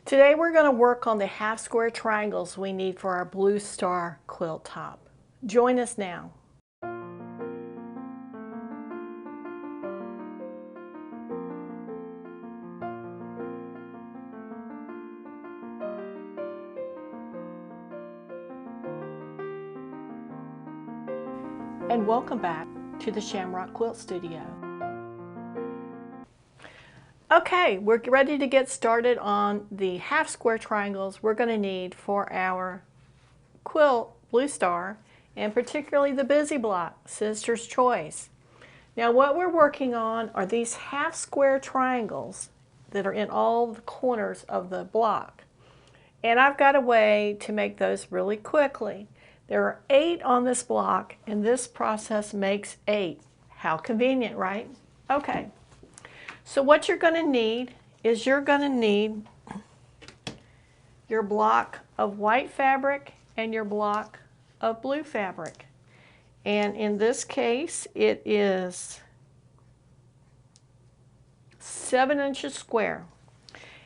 Today we're going to work on the half square triangles we need for our blue star quilt top. Join us now. And welcome back to the Shamrock Quilt Studio. Okay, we're ready to get started on the half square triangles we're going to need for our quilt blue star, and particularly the busy block, Sister's Choice. Now what we're working on are these half square triangles that are in all the corners of the block. And I've got a way to make those really quickly. There are 8 on this block, and this process makes 8. How convenient, right? Okay. So what you're going to need is you're going to need your block of white fabric and your block of blue fabric. And in this case, it is 7 inches square.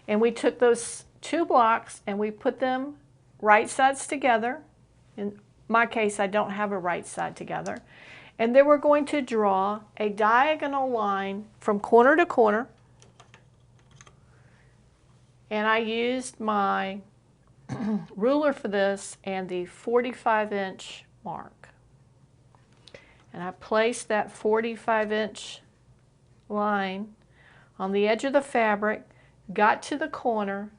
And we took those 2 blocks and we put them right sides together. In my case, I don't have a right side together. And then we're going to draw a diagonal line from corner to corner. And I used my ruler for this and the 45-inch mark. And I placed that 45-inch line on the edge of the fabric, got to the corner,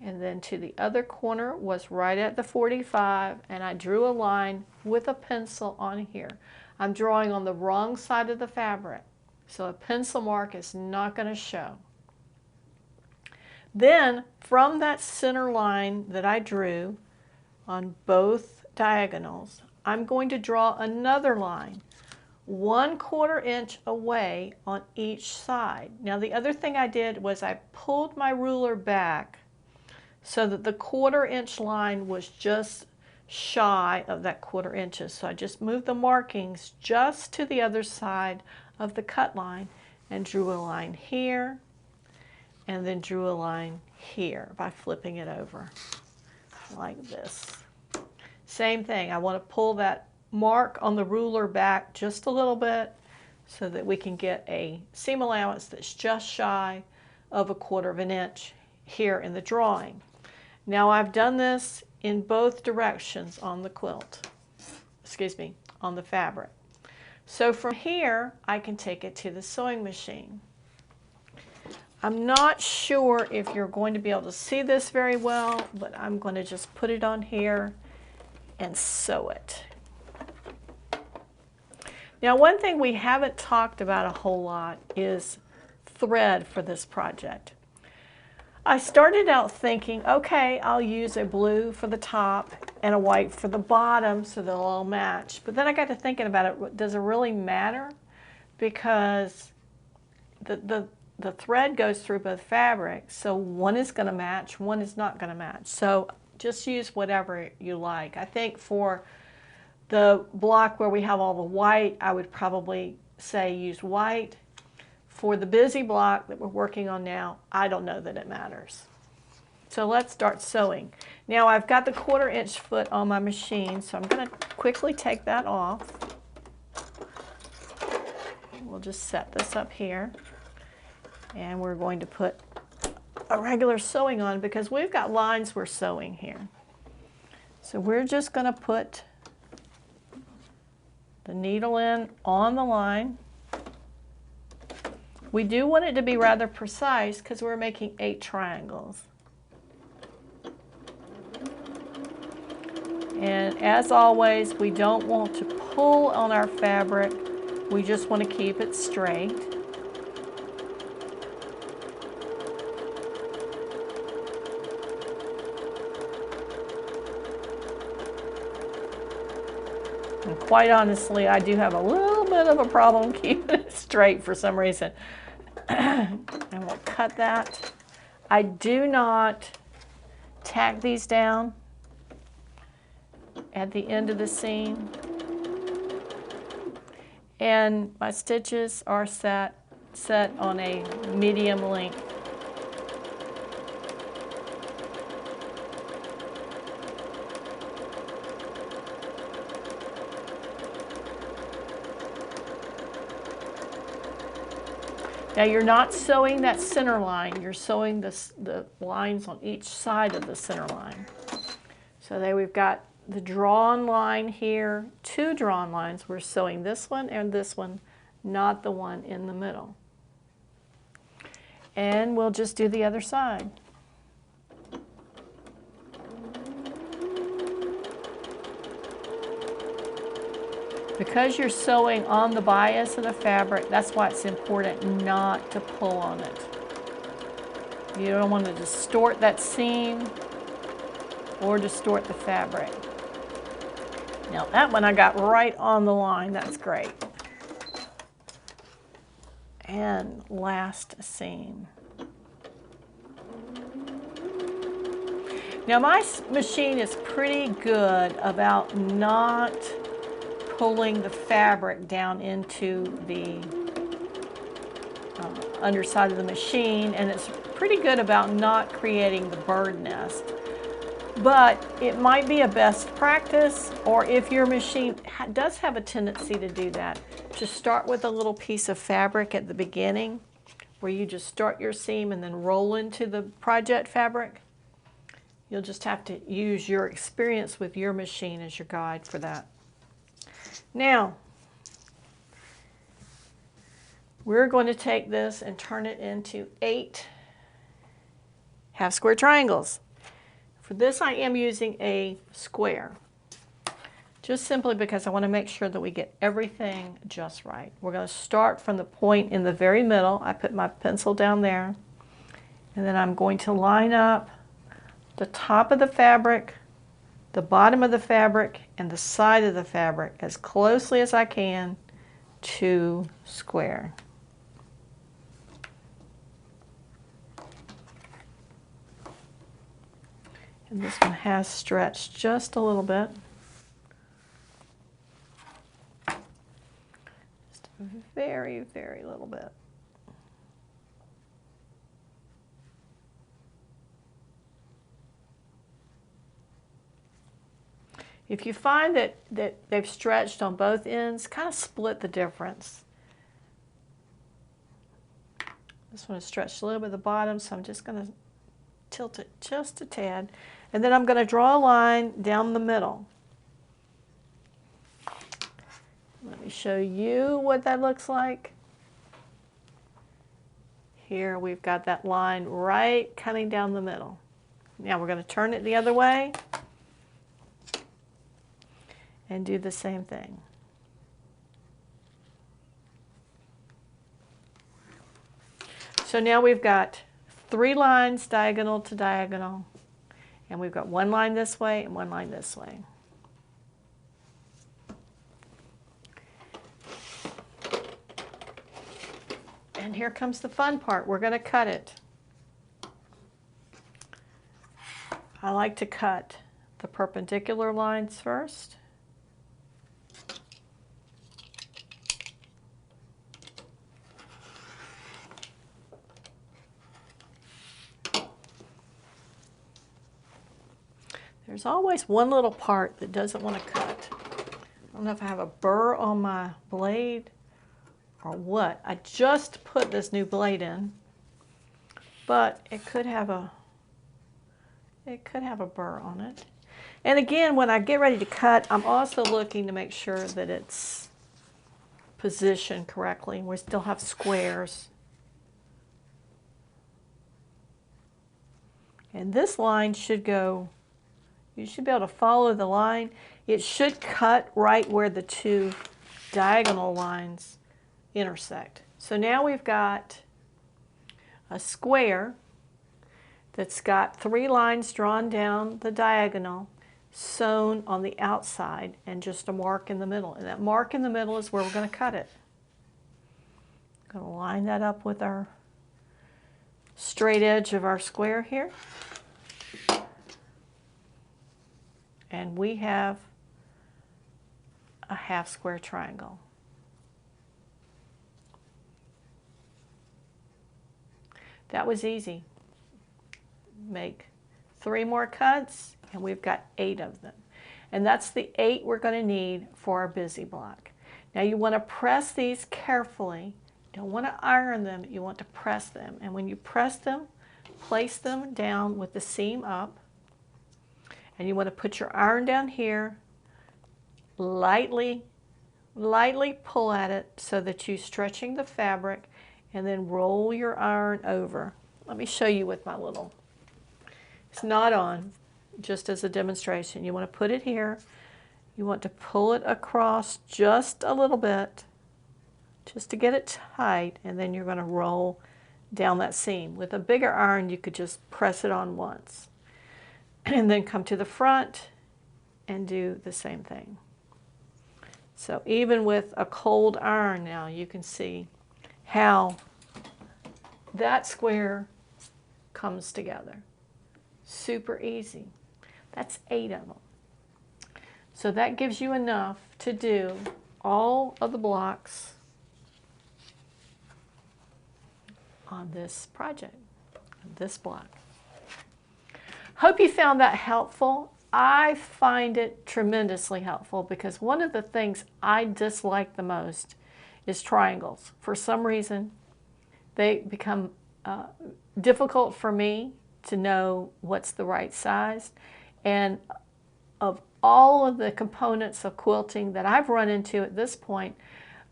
and then to the other corner was right at the 45, and I drew a line with a pencil on here. I'm drawing on the wrong side of the fabric, so a pencil mark is not going to show. Then, from that center line that I drew on both diagonals, I'm going to draw another line 1/4 inch away on each side. Now the other thing I did was I pulled my ruler back so that the 1/4 inch line was just shy of that 1/4 inches. So I just moved the markings just to the other side of the cut line and drew a line here and then drew a line here by flipping it over like this. Same thing, I want to pull that mark on the ruler back just a little bit so that we can get a seam allowance that's just shy of a 1/4 inch here in the drawing. Now I've done this in both directions on the quilt, on the fabric. So from here I can take it to the sewing machine. I'm not sure if you're going to be able to see this very well, but I'm going to just put it on here and sew it. Now one thing we haven't talked about a whole lot is thread for this project. I started out thinking, okay, I'll use a blue for the top and a white for the bottom so they'll all match. But then I got to thinking about it, does it really matter? Because the thread goes through both fabrics, so one is going to match, one is not going to match. So just use whatever you like. I think for the block where we have all the white, I would probably say use white. For the busy block that we're working on now, I don't know that it matters. So let's start sewing. Now I've got the 1/4 inch foot on my machine, so I'm going to quickly take that off. We'll just set this up here. And we're going to put a regular sewing on because we've got lines we're sewing here. So we're just going to put the needle in on the line. We do want it to be rather precise because we're making 8 triangles. And as always, we don't want to pull on our fabric. We just want to keep it straight. And quite honestly, I do have a little bit of a problem keeping it straight for some reason. And we'll cut that. I do not tack these down at the end of the seam. And my stitches are set on a medium length. Now you're not sewing that center line, you're sewing the lines on each side of the center line. So there we've got the drawn line here, two drawn lines. We're sewing this one and this one, not the one in the middle. And we'll just do the other side. Because you're sewing on the bias of the fabric, that's why it's important not to pull on it. You don't want to distort that seam or distort the fabric. Now that one I got right on the line, that's great. And last seam. Now my machine is pretty good about not pulling the fabric down into the underside of the machine, and it's pretty good about not creating the bird nest. But it might be a best practice, or if your machine does have a tendency to do that, to start with a little piece of fabric at the beginning, where you just start your seam and then roll into the project fabric. You'll just have to use your experience with your machine as your guide for that. Now, we're going to take this and turn it into 8 half square triangles. For this, I am using a square, just simply because I want to make sure that we get everything just right. We're going to start from the point in the very middle. I put my pencil down there, and then I'm going to line up the top of the fabric, the bottom of the fabric, and the side of the fabric as closely as I can to square. And this one has stretched just a little bit. Just a very, very little bit. If you find that they've stretched on both ends, kind of split the difference. This one is stretched a little bit at the bottom, so I'm just going to tilt it just a tad. And then I'm going to draw a line down the middle. Let me show you what that looks like. Here we've got that line right cutting down the middle. Now we're going to turn it the other way and do the same thing. So now we've got 3 lines diagonal to diagonal, and we've got 1 line this way and 1 line this way. And here comes the fun part. We're going to cut it. I like to cut the perpendicular lines first. There's always one little part that doesn't want to cut. I don't know if I have a burr on my blade or what. I just put this new blade in, but it could have a burr on it. And again, when I get ready to cut, I'm also looking to make sure that it's positioned correctly. We still have squares. And this line should go, you should be able to follow the line. It should cut right where the 2 diagonal lines intersect. So now we've got a square that's got 3 lines drawn down the diagonal, sewn on the outside, and just a mark in the middle. And that mark in the middle is where we're going to cut it. I'm going to line that up with our straight edge of our square here. And we have a half square triangle. That was easy. Make 3 more cuts, and we've got 8 of them. And that's the 8 we're going to need for our busy block. Now you want to press these carefully You don't want to iron them, you want to press them. And when you press them, place them down with the seam up. And you want to put your iron down here, lightly pull at it so that you're stretching the fabric, and then roll your iron over. Let me show you with my little, it's not on, just as a demonstration. You want to put it here. You want to pull it across just a little bit, just to get it tight, and then you're going to roll down that seam. With a bigger iron, you could just press it on once. And then come to the front and do the same thing. So even with a cold iron now, you can see how that square comes together. Super easy. That's 8 of them. So that gives you enough to do all of the blocks on this project, this block. Hope you found that helpful. I find it tremendously helpful because one of the things I dislike the most is triangles. For some reason, they become difficult for me to know what's the right size. And of all of the components of quilting that I've run into at this point,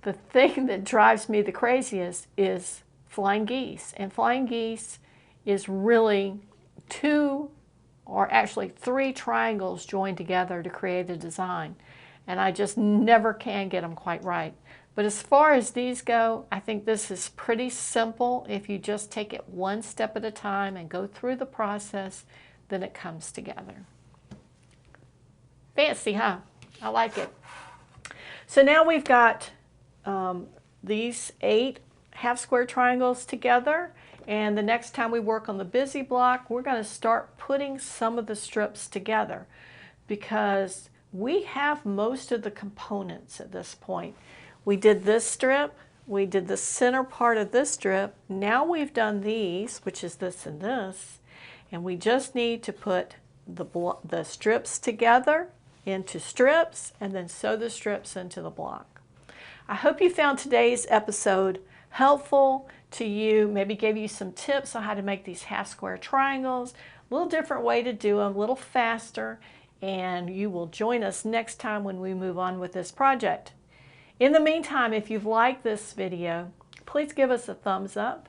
the thing that drives me the craziest is flying geese. And flying geese is really 2 or actually 3 triangles joined together to create a design. And I just never can get them quite right. But as far as these go, I think this is pretty simple. If you just take it one step at a time and go through the process, then it comes together. Fancy, huh? I like it. So now we've got these 8 half square triangles together. And the next time we work on the busy block, we're going to start putting some of the strips together because we have most of the components at this point. We did this strip, we did the center part of this strip, now we've done these, which is this and this, and we just need to put the strips together into strips and then sew the strips into the block. I hope you found today's episode helpful to you, maybe gave you some tips on how to make these half square triangles, a little different way to do them, a little faster, and you will join us next time when we move on with this project. In the meantime, if you've liked this video, please give us a thumbs up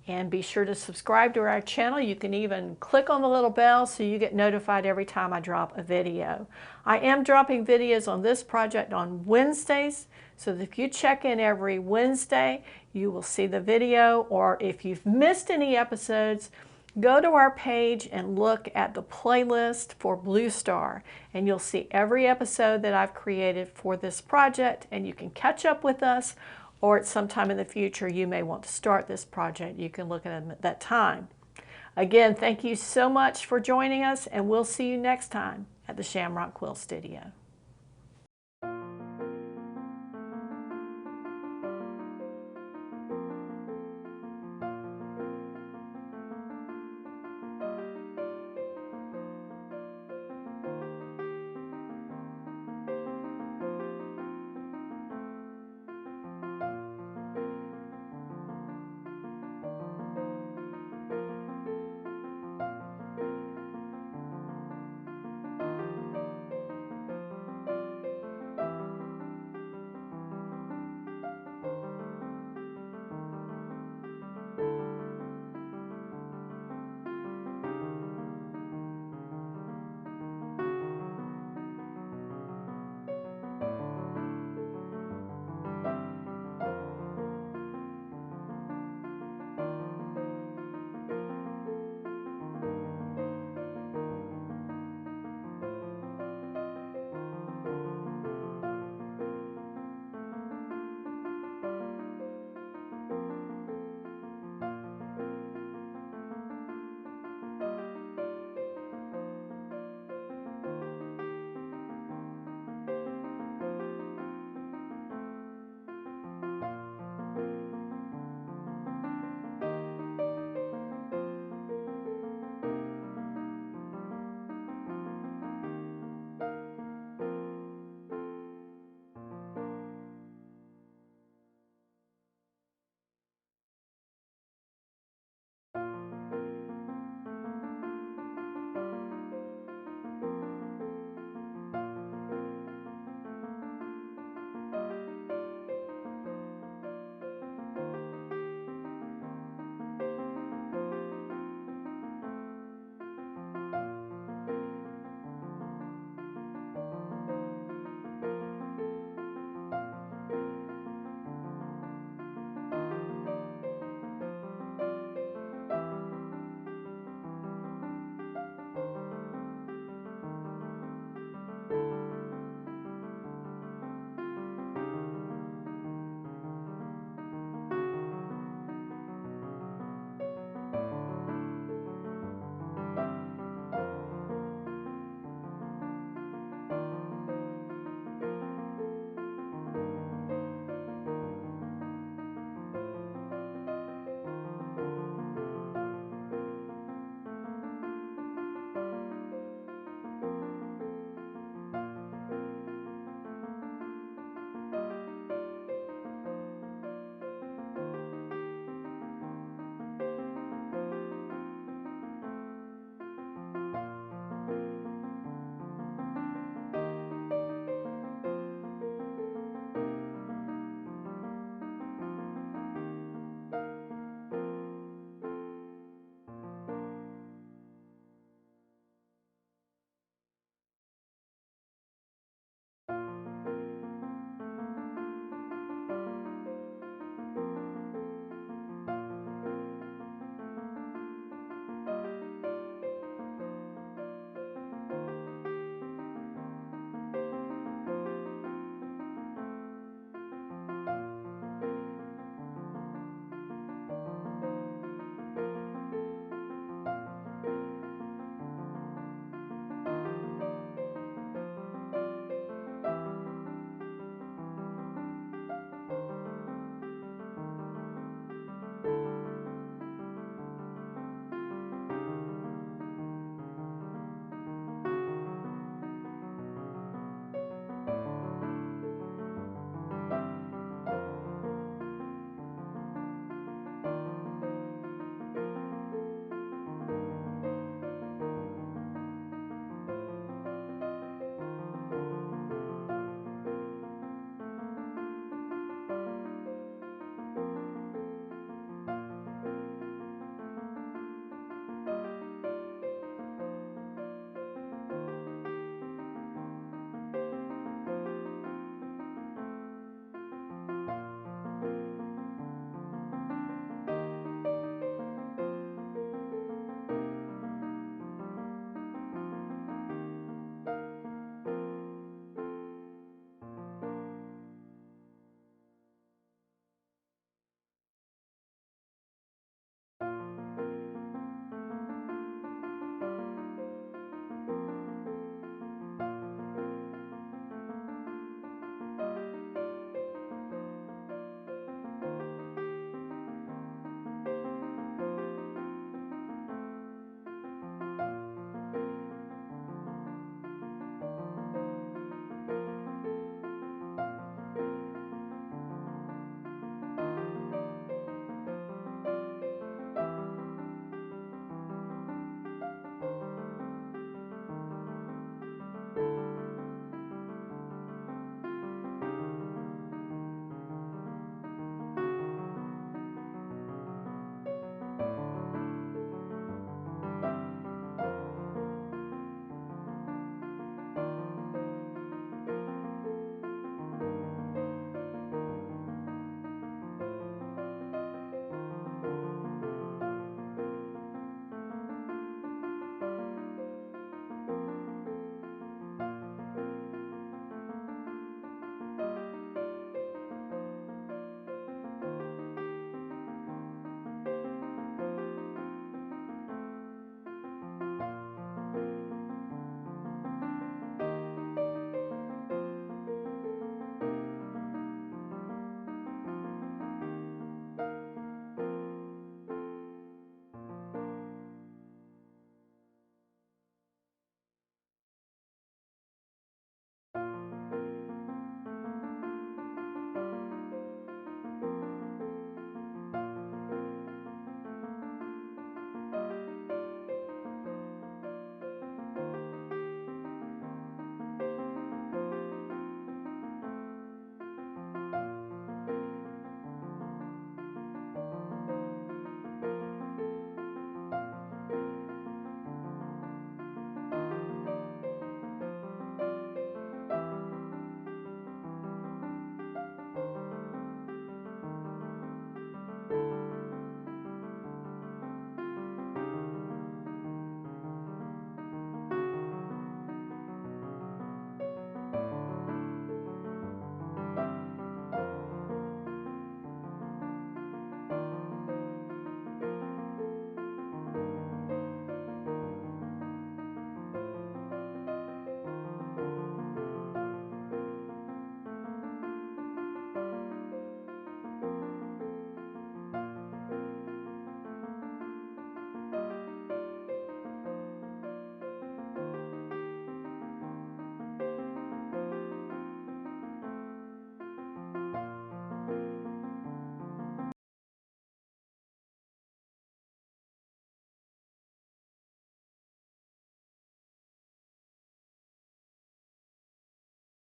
and be sure to subscribe to our channel. You can even click on the little bell so you get notified every time I drop a video. I am dropping videos on this project on Wednesdays, so that if you check in every Wednesday, you will see the video, or if you've missed any episodes, go to our page and look at the playlist for Blue Star, and you'll see every episode that I've created for this project, and you can catch up with us, or at some time in the future you may want to start this project. You can look at them at that time. Again, thank you so much for joining us, and we'll see you next time at the Shamrock Quilt Studio.